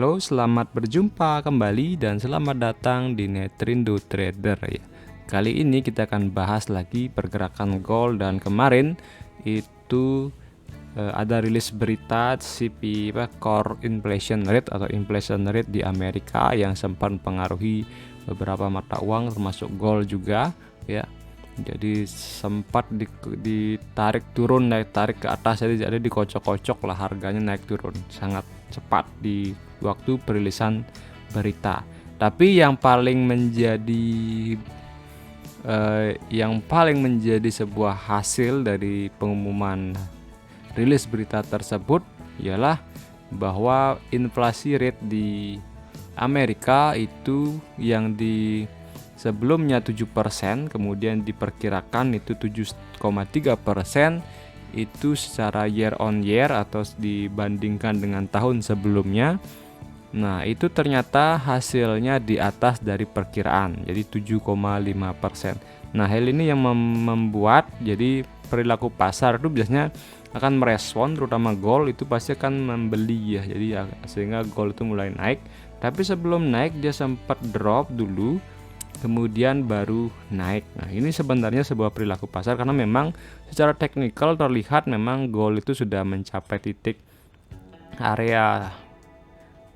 Halo, selamat berjumpa kembali dan selamat datang di Netrindo Trader ya. Kali ini kita akan bahas lagi pergerakan gold, dan kemarin itu ada rilis berita Core Inflation Rate atau Inflation Rate di Amerika yang sempat mempengaruhi beberapa mata uang termasuk gold juga ya. Jadi sempat ditarik turun, naik tarik ke atas, jadi dikocok-kocok lah, harganya naik turun sangat cepat di waktu perilisan berita. Tapi yang paling menjadi sebuah hasil dari pengumuman rilis berita tersebut ialah bahwa inflasi rate di Amerika itu yang di sebelumnya 7%, kemudian diperkirakan itu 7,3%, itu secara year on year atau dibandingkan dengan tahun sebelumnya. Nah, itu ternyata hasilnya di atas dari perkiraan, jadi 7,5%. Nah, hal ini yang membuat jadi perilaku pasar itu biasanya akan merespon, terutama gold itu pasti akan membeli ya. Jadi sehingga gold itu mulai naik, tapi sebelum naik dia sempat drop dulu, kemudian baru naik. Nah, ini sebenarnya sebuah perilaku pasar karena memang secara teknikal terlihat memang gold itu sudah mencapai titik area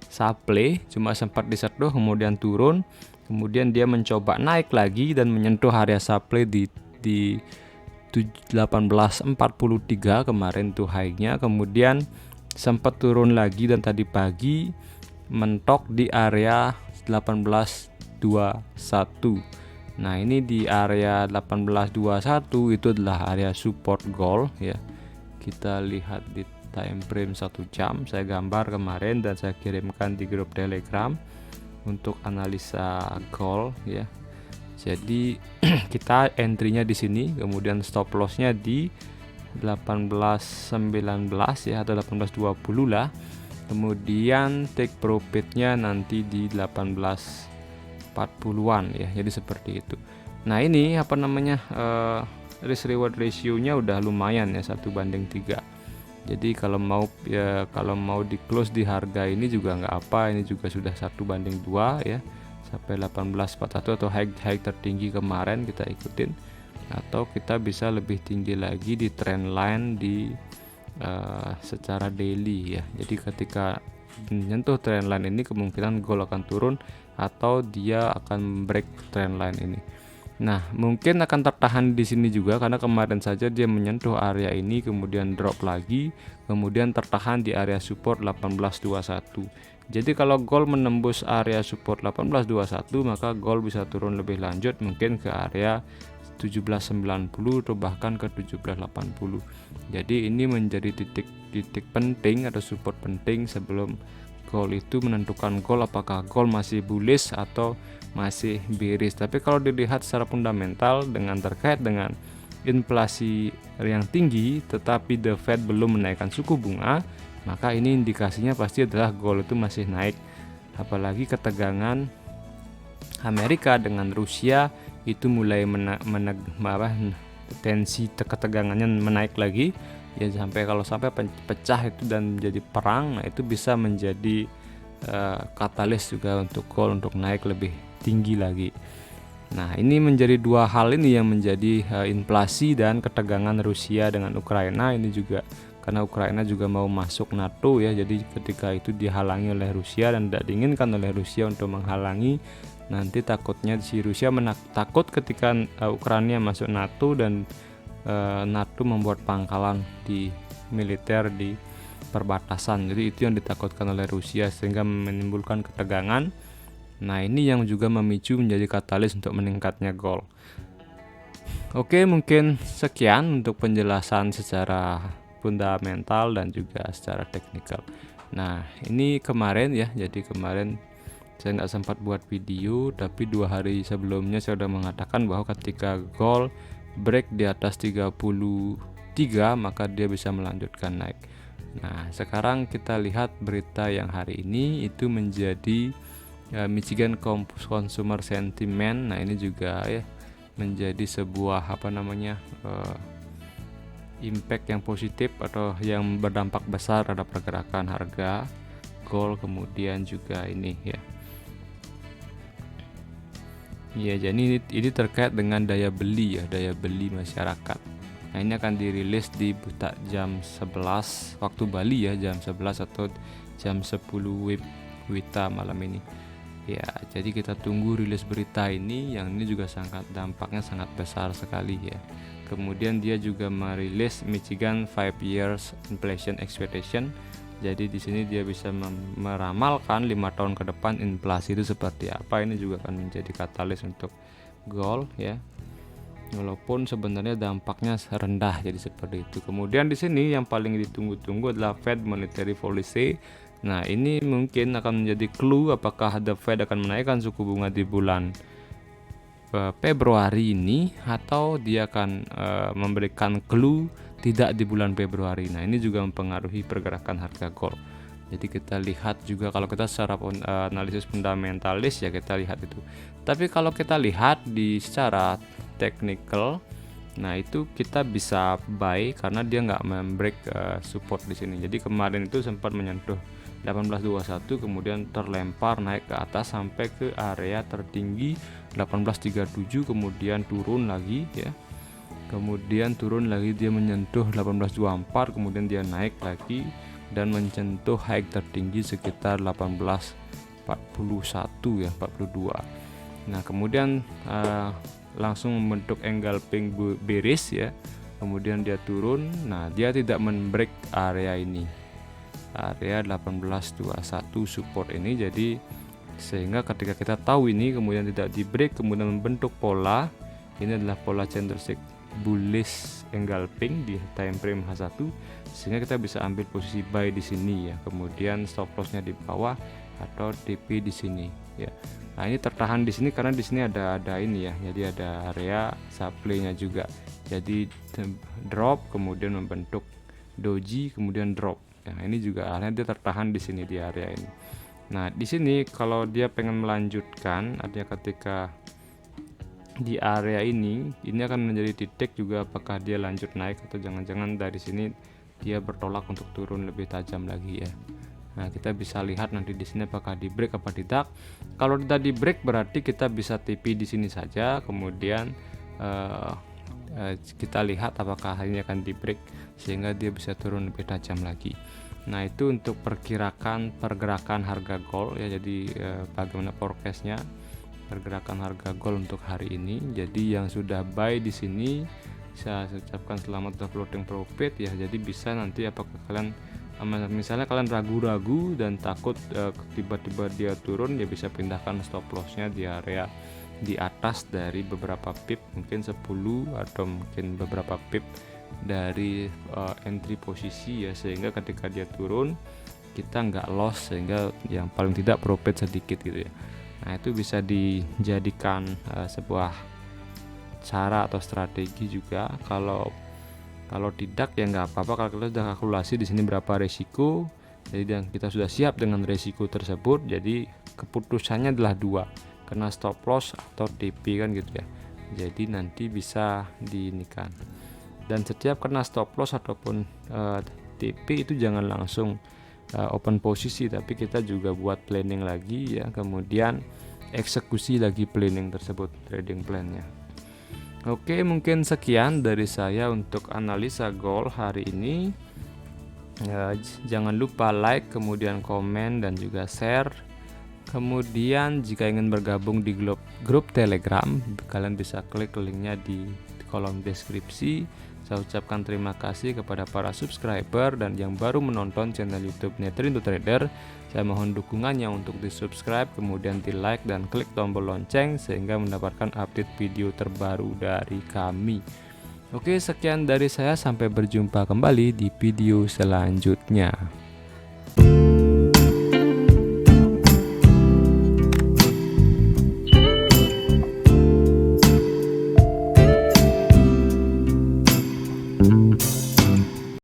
supply, cuma sempat disentuh kemudian turun, kemudian dia mencoba naik lagi dan menyentuh area supply di 1843 kemarin tuh high-nya, kemudian sempat turun lagi dan tadi pagi mentok di area 1821. Nah, ini di area 1821 itu adalah area support gold ya. Kita lihat di time frame 1 jam, saya gambar kemarin dan saya kirimkan di grup Telegram untuk analisa gold ya. Jadi kita entry-nya di sini, kemudian stop loss-nya di 1819 ya, atau 1820 lah. Kemudian take profit-nya nanti di 1840-an ya. Jadi seperti itu. Nah, ini risk reward ratio-nya udah lumayan ya, 1:3. Jadi kalau mau di close di harga ini juga nggak apa, ini juga sudah 1:2 ya, sampai 1841 atau high tertinggi kemarin kita ikutin, atau kita bisa lebih tinggi lagi di trend line di secara daily ya. Jadi ketika menyentuh trend line ini kemungkinan gold akan turun atau dia akan break trend line ini. Nah, mungkin akan tertahan di sini juga karena kemarin saja dia menyentuh area ini kemudian drop lagi, kemudian tertahan di area support 1821. Jadi kalau gold menembus area support 1821, maka gold bisa turun lebih lanjut mungkin ke area 1790 atau bahkan ke 1780. Jadi ini menjadi titik penting atau support penting sebelum gold itu menentukan gold apakah gold masih bullish atau masih bearish. Tapi kalau dilihat secara fundamental dengan terkait dengan inflasi yang tinggi tetapi the Fed belum menaikkan suku bunga, maka ini indikasinya pasti adalah gold itu masih naik. Apalagi ketegangan Amerika dengan Rusia itu mulai tensi ketegangannya menaik lagi ya, sampai pecah itu dan menjadi perang. Nah, itu bisa menjadi katalis juga untuk gold untuk naik lebih tinggi lagi. Nah, ini menjadi dua hal ini yang menjadi inflasi dan ketegangan Rusia dengan Ukraina ini juga karena Ukraina juga mau masuk NATO ya. Jadi ketika itu dihalangi oleh Rusia dan tidak diinginkan oleh Rusia untuk menghalangi, nanti takutnya si Rusia takut ketika Ukraina masuk NATO dan NATO membuat pangkalan di militer di perbatasan. Jadi itu yang ditakutkan oleh Rusia sehingga menimbulkan ketegangan. Nah, ini yang juga memicu menjadi katalis untuk meningkatnya gold. Oke, mungkin sekian untuk penjelasan secara fundamental dan juga secara teknikal. Nah, ini kemarin ya, jadi kemarin saya nggak sempat buat video, tapi 2 hari sebelumnya saya sudah mengatakan bahwa ketika gold break di atas 33 maka dia bisa melanjutkan naik. Nah, sekarang kita lihat berita yang hari ini itu menjadi Michigan Consumer Sentiment. Nah, ini juga ya menjadi sebuah impact yang positif atau yang berdampak besar terhadap pergerakan harga gold, kemudian juga ini ya. Ya, jadi ini terkait dengan daya beli ya, daya beli masyarakat. Nah, ini akan dirilis di jam 11 waktu Bali ya, jam 11 atau jam 10 WITA malam ini. Ya, jadi kita tunggu rilis berita ini, yang ini juga dampaknya sangat besar sekali ya. Kemudian dia juga merilis Michigan 5 years inflation expectation. Jadi di sini dia bisa meramalkan 5 tahun ke depan inflasi itu seperti apa. Ini juga akan menjadi katalis untuk gold ya. Walaupun sebenarnya dampaknya rendah jadi seperti itu. Kemudian di sini yang paling ditunggu-tunggu adalah Fed monetary policy. Nah, ini mungkin akan menjadi clue apakah the Fed akan menaikkan suku bunga di bulan Februari ini, atau dia akan memberikan clue tidak di bulan Februari. Nah, ini juga mempengaruhi pergerakan harga gold. Jadi kita lihat juga, kalau kita secara analisis fundamentalis ya kita lihat itu. Tapi kalau kita lihat di secara technical, nah itu kita bisa buy karena dia nggak membreak support di sini. Jadi kemarin itu sempat menyentuh 1821, kemudian terlempar naik ke atas sampai ke area tertinggi 1837, kemudian turun lagi ya. Kemudian turun lagi, dia menyentuh 1824, kemudian dia naik lagi dan menyentuh high tertinggi sekitar 1841 ya, 42. Nah, kemudian langsung membentuk engulfing bearish ya. Kemudian dia turun. Nah, dia tidak membreak area ini, area 1821 support ini. Jadi sehingga ketika kita tahu ini kemudian tidak di break, kemudian membentuk pola, ini adalah pola candlestick bullish engulfing di time frame H1, sehingga kita bisa ambil posisi buy di sini ya. Kemudian stop lossnya di bawah atau TP di sini ya. Nah, ini tertahan di sini karena di sini ada ini ya. Jadi ada area supply-nya juga. Jadi drop kemudian membentuk doji kemudian drop. Nah, ini juga akhirnya dia tertahan di sini di area ini. Nah, di sini kalau dia pengen melanjutkan, artinya ketika di area ini akan menjadi titik juga apakah dia lanjut naik atau jangan-jangan dari sini dia bertolak untuk turun lebih tajam lagi ya. Nah, kita bisa lihat nanti di sini apakah di break apa tidak. Kalau tidak di break berarti kita bisa TP di sini saja, kemudian kita lihat apakah ini akan di break sehingga dia bisa turun lebih tajam lagi. Nah, itu untuk perkirakan pergerakan harga gold ya. Jadi bagaimana forecastnya pergerakan harga gold untuk hari ini. Jadi yang sudah buy di sini saya ucapkan selamat untuk floating profit ya. Jadi bisa nanti apakah kalian misalnya kalian ragu-ragu dan takut tiba-tiba dia turun, ya bisa pindahkan stop lossnya di area di atas dari beberapa pip, mungkin 10 atau mungkin beberapa pip dari entry posisi ya, sehingga ketika dia turun kita nggak loss, sehingga yang paling tidak profit sedikit gitu ya. Nah, itu bisa dijadikan sebuah cara atau strategi juga. Kalau tidak ya nggak apa-apa, kalau kita sudah kalkulasi di sini berapa resiko, jadi kita sudah siap dengan resiko tersebut. Jadi keputusannya adalah dua, kena stop loss atau TP kan gitu ya. Jadi nanti bisa diinikan. Dan setiap kena stop loss ataupun TP itu jangan langsung open posisi, tapi kita juga buat planning lagi ya, kemudian eksekusi lagi planning tersebut, trading plan-nya. Oke, mungkin sekian dari saya untuk analisa gold hari ini. Jangan lupa like, kemudian komen dan juga share. Kemudian jika ingin bergabung di grup Telegram, kalian bisa klik linknya di kolom deskripsi. Saya ucapkan terima kasih kepada para subscriber dan yang baru menonton channel YouTube Netrindo Trader. Saya mohon dukungannya untuk di subscribe, kemudian di like dan klik tombol lonceng sehingga mendapatkan update video terbaru dari kami. Oke, sekian dari saya, sampai berjumpa kembali di video selanjutnya.